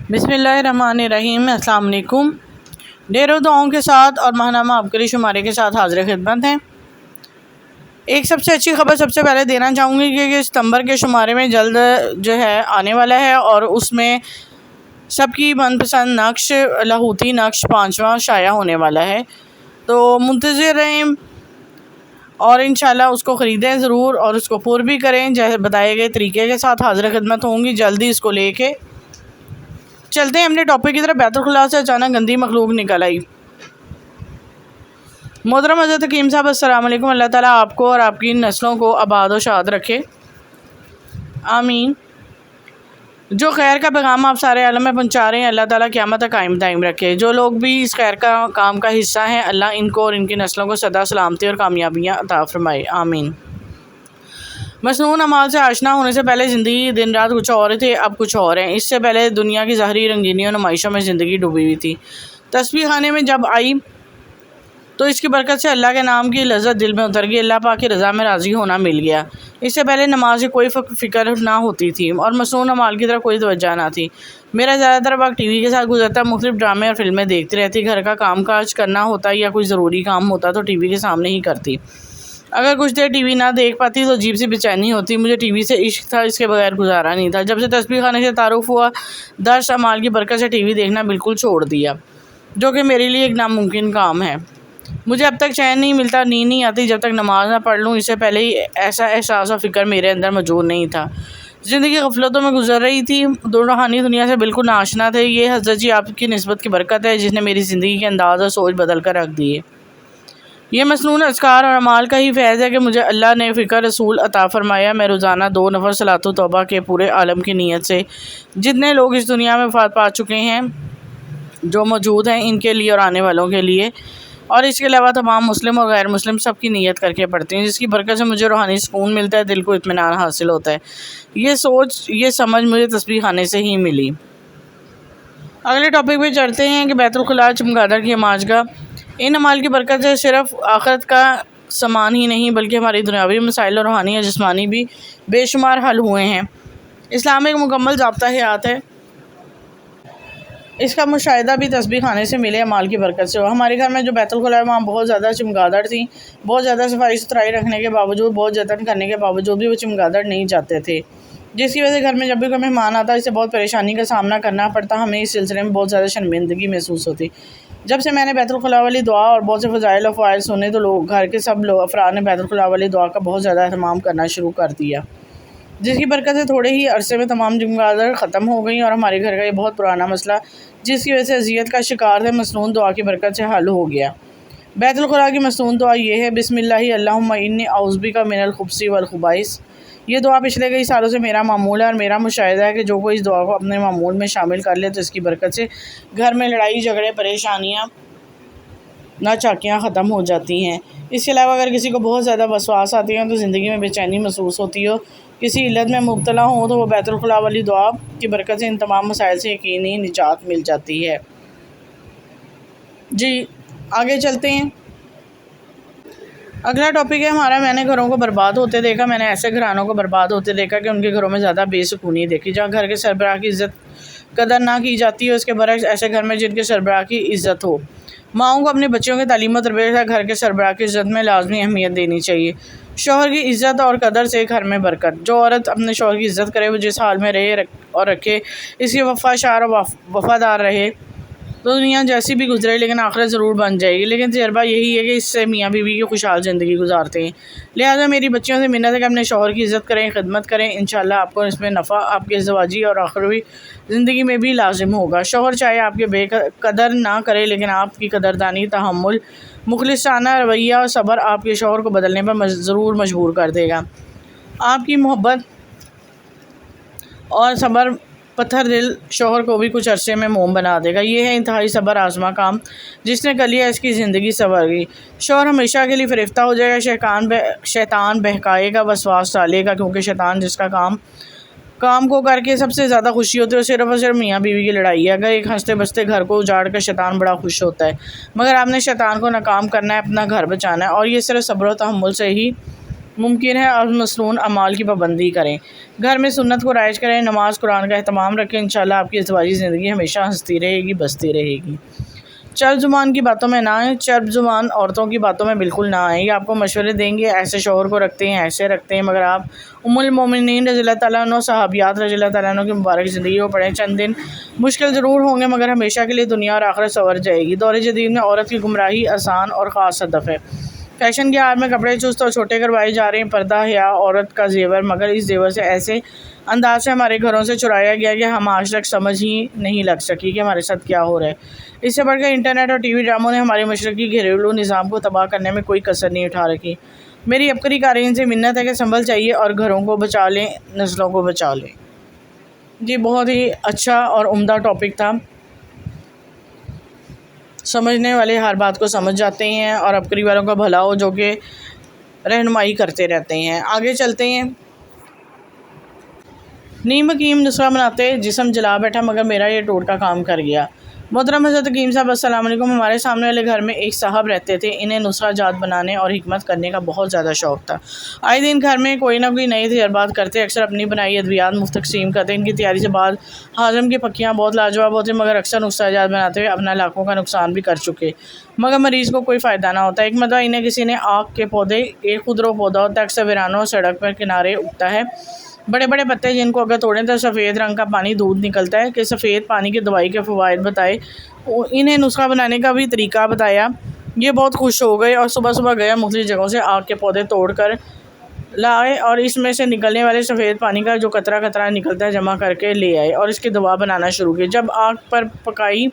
बिस्मिल्लाहिर्रहमानिर्रहीम। अस्सलाम वालेकुम। ढेरों दुआओं के साथ और माहनामा अबकरी शुमारे के साथ हाजिर खिदमत हैं। एक सबसे अच्छी खबर सबसे पहले देना चाहूँगी कि सितंबर के शुमारे में जल्द जो है आने वाला है और उसमें सबकी मनपसंद नक्श लाहौती नक्श 5वां शाया होने वाला है, तो मुंतज़िर रहें और इंशाल्लाह उसको ख़रीदें ज़रूर और उसको पुर भी करें। जैसे बताए गए तरीके के साथ हाजिर खिदमत होंगी जल्दी इसको लेके। चलते हैं अपने टॉपिक की तरफ। बैतुल खुला से अचानक गंदी मखलूक निकल आई। मोहतरम हज़रत हकीम साहब अस्सलाम वालेकुम। अल्लाह ताला आपको और आपकी नस्लों को आबाद और शाद रखे, आमीन। जो खैर का पैगाम आप सारे आलम में पहुँचा रहे हैं, अल्लाह ताला क़यामत तक कायम दायम रखे। जो लोग भी इस खैर का काम का हिस्सा हैं, अल्लाह इनको और इनकी नस्लों को सदा सलामती और कामयाबियाँ अता फरमाए, आमीन। मसनून अमाल से आशना होने से पहले ज़िंदगी दिन रात कुछ और थे, अब कुछ और हैं। इससे पहले दुनिया की ज़ाहरी रंगीनी और नुमाइशों में ज़िंदगी डूबी हुई थी। तस्बीह खाने में जब आई तो इसकी बरकत से अल्लाह के नाम की लज़्ज़त दिल में उतर गई, अल्लाह पाक की रज़ा में राज़ी होना मिल गया। इससे पहले नमाज की कोई फ़िक्र ना होती थी और मसनून अमाल की तरफ कोई तवज्जो ना थी। मेरा ज़्यादातर वक्त टीवी के साथ गुजरता, मुख्तलिफ ड्रामे और फिल्में देखती रहती। घर का काम काज करना होता या कोई ज़रूरी काम होता तो टीवी के सामने ही करती। अगर कुछ देर टीवी ना देख पाती तो अजीब सी बेचैनी होती। मुझे टीवी से इश्क था, इसके बगैर गुजारा नहीं था। जब से तस्बीह खाने से तारुफ हुआ, दर्स अमाल की बरकत से टीवी देखना बिल्कुल छोड़ दिया, जो कि मेरे लिए एक नामुमकिन काम है। मुझे अब तक चैन नहीं मिलता, नींद नहीं आती जब तक नमाज ना पढ़ लूँ। इससे पहले ही ऐसा एहसास और फ़िक्र मेरे अंदर मौजूद नहीं था। ज़िंदगी गफलतों में गुजर रही थी, रूहानी दुनिया से बिल्कुल नाशना थे। ये हज़रत जी आपकी निस्बत की बरकत है जिसने मेरी ज़िंदगी के अंदाज़ और सोच बदल कर रख दी है। ये मसनून अज़कार और अमाल का ही फैज़ है कि मुझे अल्लाह ने फ़िक्र रसूल अता फ़रमाया। मैं रोज़ाना 2 नफ़र सलातो तौबा के पूरे आलम की नीयत से जितने लोग इस दुनिया में वफ़ात पा चुके हैं, जो मौजूद हैं, इनके लिए और आने वालों के लिए, और इसके अलावा तमाम मुस्लिम और गैर मुस्लिम सब की नीयत करके पढ़ती हूँ, जिसकी बरकत से मुझे रूहानी सुकून मिलता है, दिल को इत्मीनान हासिल होता है। ये सोच, ये समझ मुझे तस्बीह खाने से ही मिली। अगले टॉपिक पे चलते हैं कि बैतुल खुला चमगादड़ की अमाजगा। इन अमाल की बरकत से सिर्फ़ आखिरत का सामान ही नहीं बल्कि हमारी दुनियावी मसाइल और रूहानी और जिस्मानी भी बेशुमार हल हुए हैं। इस्लाम एक मुकम्मल ज़ाब्ता हयात है। इसका मुशाहिदा भी तस्बीह खाने से मिले अमाल की बरकत से। हमारे घर में जो बैतुल खुला है वहाँ बहुत ज़्यादा चमगादड़ थी। बहुत ज़्यादा सफाई सुथराई रखने के बावजूद, बहुत जतन करने के बावजूद भी वो चमगादड़ नहीं जाते थे, जिसकी वजह से घर में जब भी कोई मेहमान आता इससे बहुत परेशानी का सामना करना पड़ता। हमें इस सिलसिले में बहुत ज़्यादा शर्मिंदगी महसूस होती। जब से मैंने बैतुल खुला वाली दुआ और बहुत से फ़ज़ाइल और फ़वाइद सुने तो लोग, घर के सब लोग अफराद ने बैतुल खुला वाली दुआ का बहुत ज़्यादा एहतमाम करना शुरू कर दिया, जिसकी बरकत से थोड़े ही अरसे में तमाम चमगादड़ ख़त्म हो गई और हमारे घर का ये बहुत पुराना मसला, जिसकी वजह से अजियत का शिकार थे, मसनून दुआ की बरकत से हल हो गया। बैतुल खुला की मसनून दुआ ये है, बिस्मिल्लाहि अल्लाहुम्मा इन्नी औज़ुबिका मिनल खुब्सी वल खुबाइस। ये दुआ पिछले कई सालों से मेरा मामूल है और मेरा मुशाहिदा है कि जो कोई इस दुआ को अपने मामूल में शामिल कर ले तो इसकी बरकत से घर में लड़ाई झगड़े, परेशानियाँ, नाचाकियाँ ख़त्म हो जाती हैं। इसके अलावा अगर किसी को बहुत ज़्यादा वसवास आती हैं तो ज़िंदगी में बेचैनी महसूस होती हो, किसी इल्लत में मुब्तला हो, तो वो बैतुल खुला वाली दुआ की बरकत से इन तमाम मसाइल से यकीनी निजात मिल जाती है। जी, आगे चलते हैं। अगला टॉपिक है हमारा, मैंने घरों को बर्बाद होते देखा। मैंने ऐसे घरानों को बर्बाद होते देखा कि उनके घरों में ज़्यादा बेसुकूनी देखी, जहाँ घर के सरबराह की इज़्ज़त कदर ना की जाती है। उसके बरक्स ऐसे घर में जिनके सरबराह की इज़्ज़त हो। माओं को अपने बच्चों की तालीम और तरबियत का घर के सरबराह की इज़्ज़त में लाजमी अहमियत देनी चाहिए। शौहर की इज़्ज़त और कदर से घर में बरकत। जो औरत अपने शौहर की इज़्ज़त करे, वो जिस हाल में रहे और रखे, इसके वफ़ादार और वफ़ादार रहे तो दुनिया जैसी भी गुजरे लेकिन आखिरत ज़रूर बन जाएगी। लेकिन तजर्बा यही है कि इससे मियाँ बीवी की खुशहाल ज़िंदगी गुजारते हैं। लिहाजा मेरी बच्चियों से मिन्नत है कि अपने शौहर की इज़्ज़त करें, खिदमत करें। इंशाअल्लाह आपको इसमें नफ़ा आपके ज़वाजी और आखिरी ज़िंदगी में भी लाजिम होगा। शौहर चाहे आपके बेकदर ना करे लेकिन आपकी कदरदानी, तहम्मुल, मुखलिसाना रवैया और सब्र आपके शौहर को बदलने पर ज़रूर मजबूर कर देगा। आपकी मोहब्बत और सब्र पत्थर दिल शौहर को भी कुछ अरसे में मोम बना देगा। ये है इंतहाई सब्र आज़मा काम, जिसने कर लिया इसकी ज़िंदगी संवर गई। शौहर हमेशा के लिए फ़रिश्ता हो जाएगा। शैतान बहकाएगा, वसवास डालेगा, क्योंकि शैतान जिसका काम को करके सबसे ज़्यादा खुशी होती है सिर्फ़ और सिर्फ मियाँ बीवी की लड़ाई है। अगर एक हंसते बसते घर को उजाड़ कर शैतान बड़ा खुश होता है, मगर आपने शैतान को नाकाम करना है, अपना घर बचाना है, और ये सिर्फ सब्र और तहम्मुल से ही ممکن ہے اور مصنون اعمال کی پابندی کریں، گھر میں سنت کو رائج کریں، نماز قرآن کا اہتمام رکھیں، انشاءاللہ آپ کی ازدواجی زندگی ہمیشہ ہنستی رہے گی، بستی رہے گی۔ چرب زبان کی باتوں میں نہ آئیں، چرب زبان عورتوں کی باتوں میں بالکل نہ آئیں، یہ آپ کو مشورے دیں گے ایسے شوہر کو رکھتے ہیں ایسے رکھتے ہیں، مگر آپ ام المومنین رضی اللہ تعالیٰ عنہ، صحابیات رضی اللہ تعالیٰ عنہ کی مبارک زندگی کو پڑھیں، چند دن مشکل ضرور ہوں گے مگر ہمیشہ کے لیے دنیا اور آخرت سنور جائے گی۔ دور جدید میں عورت کی گمراہی آسان اور خاص ہدف ہے، فیشن کے عالم میں کپڑے چست اور چھوٹے کروائے جا رہے ہیں، پردہ حیا عورت کا زیور، مگر اس زیور سے ایسے انداز سے ہمارے گھروں سے چرایا گیا کہ ہم آج تک سمجھ ہی نہیں لگ سکی کہ ہمارے ساتھ کیا ہو رہا ہے۔ اس سے بڑھ کر انٹرنیٹ اور ٹی وی ڈراموں نے ہمارے مشرقی گھریلو نظام کو تباہ کرنے میں کوئی کسر نہیں اٹھا رکھی۔ میری عبقری قارئین سے منت ہے کہ سنبھل چاہیے اور گھروں کو بچا لیں، نسلوں کو بچا لیں۔ جی بہت ہی اچھا اور عمدہ ٹاپک تھا، سمجھنے والے ہر بات کو سمجھ جاتے ہیں اور عبقری والوں کا بھلا ہو جو کہ رہنمائی کرتے رہتے ہیں۔ آگے چلتے ہیں۔ نیم حکیم نسخہ بناتے جسم جلا بیٹھا مگر میرا یہ ٹوٹکا کام کر گیا۔ محترم حضرت حکیم صاحب السلام علیکم، ہمارے سامنے والے گھر میں ایک صاحب رہتے تھے، انہیں نسخہ جات بنانے اور حکمت کرنے کا بہت زیادہ شوق تھا۔ آئے دن گھر میں کوئی نہ کوئی نئے تجربات کرتے، اکثر اپنی بنائی ادویات مفت تقسیم کرتے، ان کی تیاری سے بعد ہاضم کی پکیاں بہت لاجواب ہوتی مگر اکثر نسخہ جات بناتے ہوئے اپنا لاکھوں کا نقصان بھی کر چکے مگر مریض کو کوئی فائدہ نہ ہوتا۔ ایک مرتبہ انہیں کسی نے آک کے پودے، ایک خودرو پودا ہوتا ہے اکثر ویرانوں اور سڑک پر کنارے اگتا ہے، بڑے بڑے پتے جن کو اگر توڑیں تو سفید رنگ کا پانی دودھ نکلتا ہے، کہ سفید پانی کی دوائی کے فوائد بتائے، انہیں نسخہ بنانے کا بھی طریقہ بتایا۔ یہ بہت خوش ہو گئے اور صبح صبح گیا مختلف جگہوں سے آگ کے پودے توڑ کر لائے اور اس میں سے نکلنے والے سفید پانی کا جو قطرہ قطرہ نکلتا ہے جمع کر کے لے آئے اور اس کی دوا بنانا شروع کی۔ جب آگ پر پکائی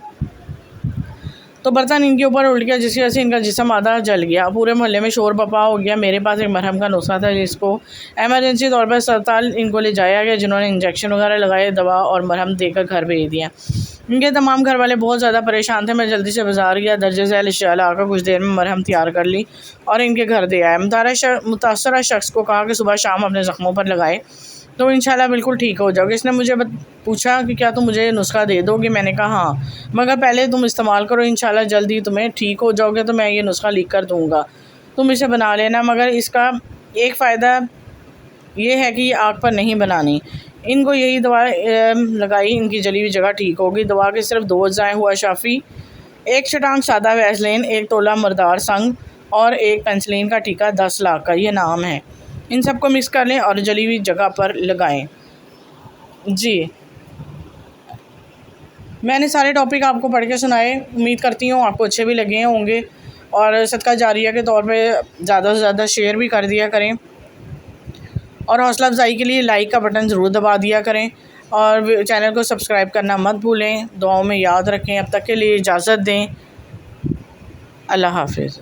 تو برتن ان کے اوپر الٹ گیا جس کی وجہ سے ان کا جسم آدھا جل گیا، پورے محلے میں شور بپا ہو گیا۔ میرے پاس ایک مرہم کا نسخہ تھا جس کو ایمرجنسی طور پر اسپتال ان کو لے جایا گیا، جنہوں نے انجیکشن وغیرہ لگائے، دوا اور مرہم دے کر گھر بھیج دیا۔ ان کے تمام گھر والے بہت زیادہ پریشان تھے، میں جلدی سے بازار گیا، درج ذیل اشیاء لا کر کچھ دیر میں مرہم تیار کر لی اور ان کے گھر دے آیا۔ متاثرہ شخص کو کہا کہ صبح شام اپنے زخموں پر لگائے تو انشاءاللہ بالکل ٹھیک ہو جاؤ گے۔ اس نے مجھے پوچھا کہ کیا تم مجھے نسخہ دے دو گی؟ میں نے کہا ہاں، مگر پہلے تم استعمال کرو، انشاءاللہ جلد ہی تمہیں ٹھیک ہو جاؤ گے تو میں یہ نسخہ لکھ کر دوں گا، تم اسے بنا لینا، مگر اس کا ایک فائدہ یہ ہے کہ یہ آگ پر نہیں بنانی۔ ان کو یہی دوا لگائی، ان کی جلی ہوئی جگہ ٹھیک ہوگی۔ دوا کے صرف 2 اجزائیں ہوا شافی، 1 چٹان سادہ ویزلین، 1 تولہ مردار سنگ اور 1 پینسلین کا ٹیکہ 10 لاکھ کا، یہ نام ہے۔ ان سب کو مکس کر لیں اور جلی ہوئی جگہ پر لگائیں۔ جی میں نے سارے ٹاپک آپ کو پڑھ کے سنائے، امید کرتی ہوں آپ کو اچھے بھی لگے ہوں گے اور صدقہ جاریہ کے طور پہ زیادہ سے زیادہ شیئر بھی کر دیا کریں اور حوصلہ افزائی کے لیے لائک کا بٹن ضرور دبا دیا کریں اور چینل کو سبسکرائب کرنا مت بھولیں، دعاؤں میں یاد رکھیں۔ اب تک کے لیے اجازت دیں، اللہ حافظ۔